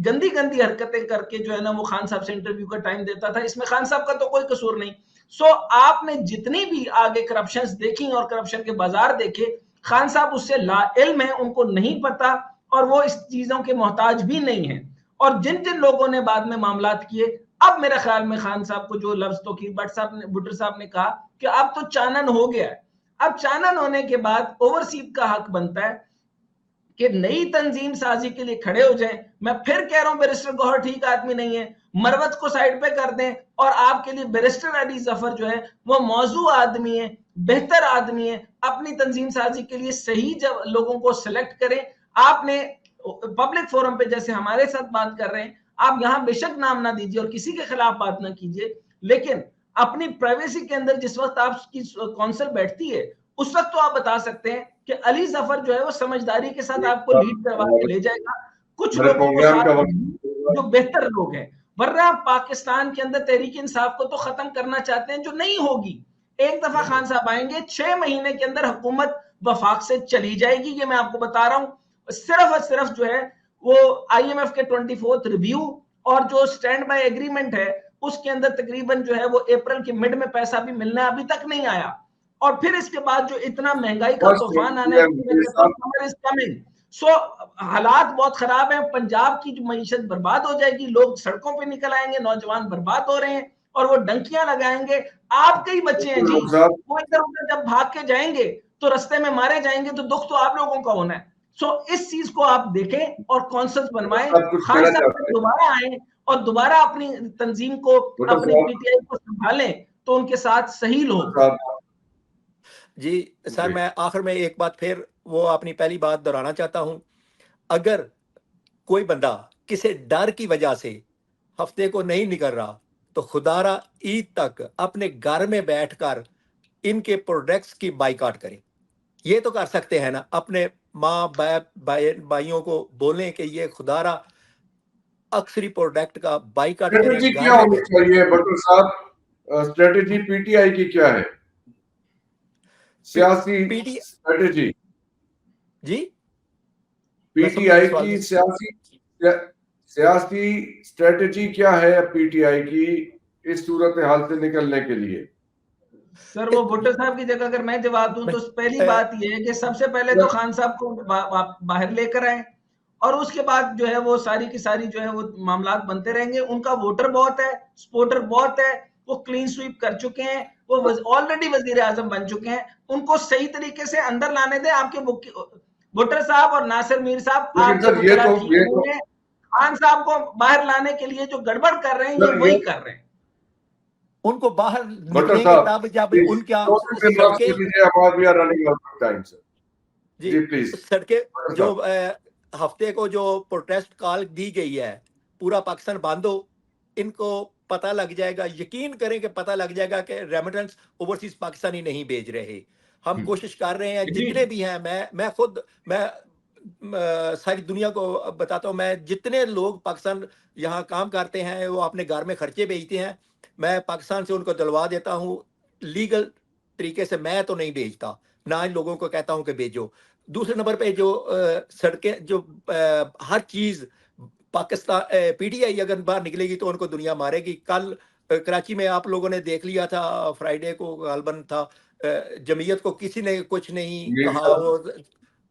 गंदी गंदी हरकतें करके जो है ना वो खान साहब से इंटरव्यू का टाइम देता था। इसमें खान साहब का तो कोई कसूर नहीं। सो आपने जितनी भी आगे करप्शन देखी और करप्शन के बाजार देखे, खान साहब उससे लाइल्म है, उनको नहीं पता और वो इस चीजों के मोहताज भी नहीं है। और जिन जिन लोगों ने बाद में मामलात किए, अब मेरे ख्याल में खान साहब को जो लफ्ज तो भुट्टर साहब ने कहा कि अब तो चानन हो गया है। अब चानन होने के बाद ओवरसीज का हक बनता है कि नई तंजीम साजी के लिए खड़े हो जाएं। मैं फिर कह रहा हूं बैरिस्टर गौहर ठीक आदमी नहीं है, मरवत को साइड पे कर दें और आपके लिए बैरिस्टर अली जफर जो है वो मौजू आदमी है, बेहतर आदमी है, अपनी तंजीम साजी के लिए सही जब लोगों को सिलेक्ट करें। आपने पब्लिक फोरम पे जैसे हमारे साथ बात कर रहे हैं, आप यहां बेशक नाम ना दीजिए और किसी के खिलाफ बात ना कीजिए, लेकिन अपनी प्राइवेसी के अंदर जिस वक्त आपकी काउंसिल बैठती है उस वक्त तो आप बता सकते हैं कि अली जफर जो है वो समझदारी के साथ आपको लीड करवा के ले जाएगा, कुछ लोगों को साथ जो बेहतर लोग हैं। वरना आप पाकिस्तान के अंदर तहरीक इंसाफ को तो खत्म करना चाहते हैं, जो नहीं होगी। एक दफा खान साहब आएंगे, 6 महीने के अंदर हुकूमत वफाक से चली जाएगी, ये मैं आपको बता रहा हूं। सिर्फ और सिर्फ जो है वो IMF के 24th रिव्यू और जो स्टैंड बाय एग्रीमेंट है उसके अंदर तकरीबन जो है वो अप्रैल के मिड में पैसा भी मिलना अभी तक नहीं आया। और फिर इसके बाद जो इतना महंगाई का तूफान आना है, सो हालात बहुत खराब है। पंजाब की जो मईशत बर्बाद हो जाएगी, लोग सड़कों पे निकल आएंगे, नौजवान बर्बाद हो रहे हैं और वो डंकियां लगाएंगे। आपके ही बच्चे हैं जी, वो इधर उधर जब भाग के जाएंगे तो रास्ते में मारे जाएंगे, तो दुख तो आप लोगों का होना है। सो इस चीज को आप देखें और कॉन्सेंस बनवाएं। खान साहब दोबारा आए और दोबारा अपनी तंजीम को, अपनी PTI को संभालें तो उनके साथ सही लोग। जी सर, मैं आखिर में एक बात फिर वो अपनी पहली बात दोहराना चाहता हूं। अगर कोई बंदा किसी डर की वजह से हफ्ते को नहीं निकल रहा तो खुदारा ईद तक अपने घर में बैठकर इनके प्रोडक्ट्स की बाइकआउट करें। ये तो कर सकते हैं ना, अपने माँ भाइयों को बोलें कि ये खुदारा अक्सरी प्रोडक्ट का बाइकआउट करें। स्ट्रेटजी क्या होनी चाहिए भट्टर साहब? स्ट्रेटजी PTI की क्या है? सियासी स्ट्रेटजी जी, PTI की सियासी स्ट्रेटजी क्या है PTI की इस सूरत हाल से निकलने के लिए? सर वो भुट्टो साहब की जगह अगर मैं जवाब दूं तो पहली बात ये है कि सबसे पहले तो खान साहब को बाहर लेकर आए और उसके बाद जो है वो सारी की सारी जो है वो मामलात बनते रहेंगे। उनका वोटर बहुत है, सपोर्टर बहुत है, वो क्लीन स्वीप कर चुके हैं, वो ऑलरेडी वजीर आजम बन चुके हैं। उनको सही तरीके से अंदर लाने दें। आपके भुट्टर साहब और नासिर मीर साहब आपके खान साहब को बाहर लाने के लिए जो गड़बड़ कर रहे हैं ये वही कर रहे हैं। उनको बाहर निकलेंगे तब जब उनका सड़कें जो हफ्ते को जो प्रोटेस्ट कॉल दी गई है पूरा पाकिस्तान बंद हो, इनको पता लग जाएगा, यकीन करें कि पता लग जाएगा कि रेमिटेंस ओवरसीज पाकिस्तानी नहीं भेज रहे। हम कोशिश कर रहे हैं जितने भी हैं, मैं खुद सारी दुनिया को बताता हूँ, मैं जितने लोग पाकिस्तान यहाँ काम करते हैं वो अपने घर में खर्चे भेजते हैं, मैं पाकिस्तान से उनको दिलवा देता हूँ लीगल तरीके से। मैं तो नहीं भेजता, ना इन लोगों को कहता हूँ कि भेजो। दूसरे नंबर पे जो सड़कें जो हर चीज पाकिस्तान PTI अगर बाहर निकलेगी तो उनको दुनिया मारेगी। कल कराची में आप लोगों ने देख लिया था, फ्राइडे को गालबन था, जमीयत को किसी ने कुछ नहीं कहा। वो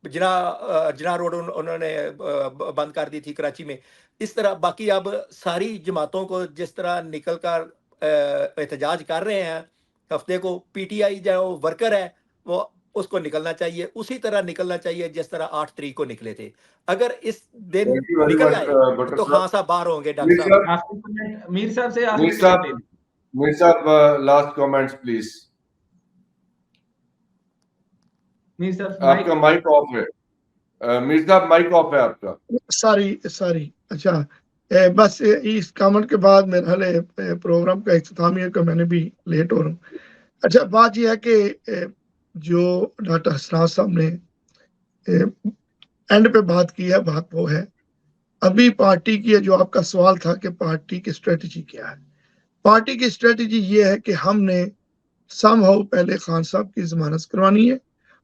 जना रोड उन्होंने बंद कर दी थी कराची में। इस तरह बाकी अब सारी जमातों को जिस तरह निकल कर एहतजाज कर रहे हैं हफ्ते को, PTI जो वर्कर है वो उसको निकलना चाहिए, उसी तरह निकलना चाहिए जिस तरह 8 तारीख को निकले थे। अगर इस दिन निकल आए तो खान साहब बाहर होंगे। डॉक्टर साहब, मीर साहब से मीर साहब लास्ट कमेंट्स प्लीज। मीर साहब आपका माइक ऑफ है। मीर साहब माइक ऑफ है आपका। सॉरी अच्छा बस इस कमेंट के बाद मेरे हाले प्रोग्राम का इख्तितामिया का मैंने भी लेट हो रहा हूँ। अच्छा बात यह है कि जो डॉक्टर हसनात साहब ने एंड पे बात की है, बात वो है अभी पार्टी की है। जो आपका सवाल था कि पार्टी की स्ट्रेटजी क्या है, पार्टी की स्ट्रेटजी ये है कि हमने समहाउ पहले खान साहब की जमानत करवानी है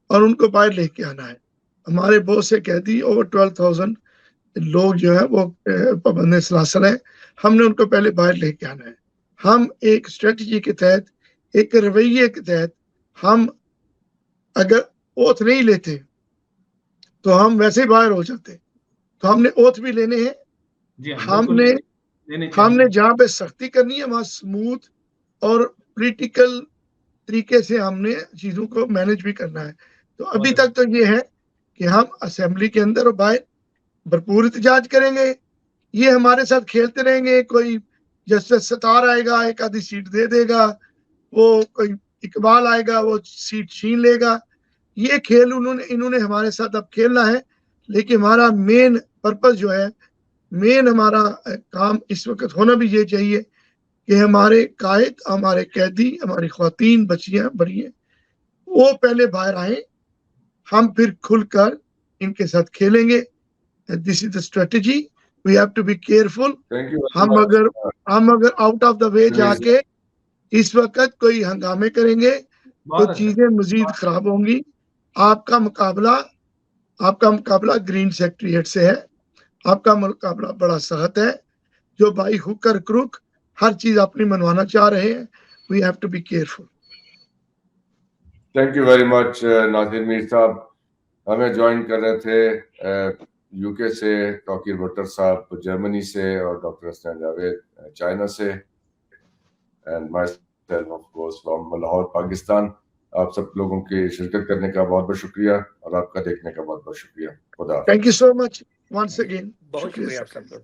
और उनको बाहर लेके आना है। हमारे बहुत से कैदी ओवर 12,000 लोग जो है वो पाबंद सलासल है, हमने उनको पहले बाहर लेके आना है। हम एक स्ट्रेटजी के तहत, एक रवैये के तहत, हम अगर ओथ नहीं लेते तो हम वैसे ही बाहर हो जाते, तो हमने ओथ भी लेने हैं। जी हाँ, हमने जहाँ पे सख्ती करनी है वहां स्मूथ और पॉलिटिकल तरीके से हमने चीजों को मैनेज भी करना है। तो अभी तक तो ये है कि हम असेंबली के अंदर और बाहर भरपूर एहतजाज करेंगे। ये हमारे साथ खेलते रहेंगे, कोई जैसे सतार आएगा एक आधी सीट दे देगा, वो कोई इकबाल आएगा वो सीट छीन लेगा। ये खेल इन्होंने हमारे साथ अब खेलना है। लेकिन हमारा मेन पर्पस जो है, मेन हमारा काम इस वक्त होना भी ये चाहिए कि हमारे कायद, हमारे कैदी, हमारी ख्वातीन, बच्चियां, बड़ियां, वो पहले बाहर आए, हम फिर खुलकर इनके साथ खेलेंगे। This is the strategy, we have to be careful. हम अगर आउट ऑफ द वे जाके इस वक्त कोई हंगामे करेंगे तो चीजें मजीद खराब होंगी। आपका मुकाबला ग्रीन सेक्रेटरीट से है, आपका मुकाबला बड़ा सख्त है। जो भाई हुकर क्रुक हर चीज अपनी मनवाना चाह रहे हैं, we have to be careful. Thank you very much Nasir Mir साहब। हमें ज्वाइन कर रहे थे यूके से तौकीर भुट्टर साहब जर्मनी से और डॉक्टर हसनैन जावेद चाइना से, and my self of course from Lahore Pakistan. आप सब लोगों की शिरकत करने का बहुत बहुत शुक्रिया और आपका देखने का बहुत बहुत शुक्रिया। खुदा। Thank you so much once again. बहुत शुक्रिया आप सबका।